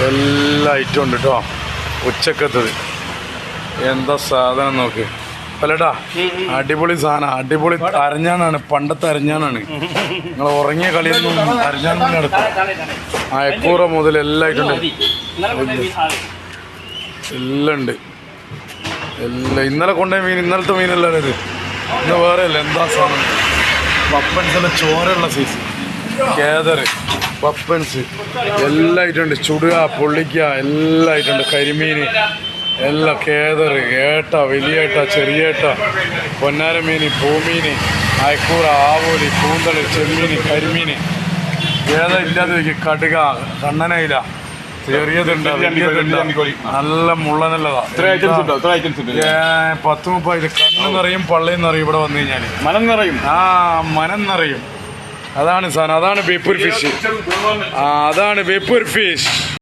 എല്ലാ ഐറ്റം ഉണ്ട് കേട്ടോ. ഉച്ചക്കത്തത് എന്താ സാധനം നോക്ക് അല്ലടാ. അടിപൊളി സാധനം, അടിപൊളി അരഞ്ഞാനാണ്, പണ്ടത്തെ അരഞ്ഞാനാണ്. നിങ്ങൾ ഉറങ്ങിയ കളിയൊന്നും അരഞ്ഞാൻ എടുക്കും. അയക്കൂറ മുതൽ എല്ലാ ഐറ്റം ഉണ്ട്, എല്ലാം ഉണ്ട്. എല്ലാം ഇന്നലെ കൊണ്ടുപോയ മീൻ, ഇന്നലത്തെ മീനല്ല ഇത്, ഇന്ന് വേറെ അല്ല. എന്താ സാധനം പപ്പൻസിലെ ചോരയുള്ള സൈസ്, കേദറ്, പപ്പൻസ് എല്ലാ ഐറ്റം ഉണ്ട്. ചുടുക, പൊള്ളിക്കുക എല്ലാ ഐറ്റം ഉണ്ട്. കരിമീൻ എല്ലാം, കേദറ്, ഏട്ട, വലിയേട്ട, ചെറിയേട്ട, പൊന്നാരമീൻ, പൂമീൻ, അയക്കൂറ, ആവോലി, കൂന്തൽ, ചെമ്മീൻ, കരിമീൻ ഏതാ ഇല്ലാതെ വയ്ക്കും. കടുക, കണ്ണനയില, ചെറിയതുണ്ട്, വലിയതുണ്ട്, നല്ല മുള്ളനല്ലതാ. 10-30 കണ്ണ് നിറയും, പള്ളയും നിറയും. ഇവിടെ വന്നു കഴിഞ്ഞാൽ മനം നിറയും. മനം നിറയും. അതാണ് സാധനം, അതാണ് ബേപ്പൂർ ഫിഷ്. അതാണ് ബേപ്പൂർ ഫിഷ്.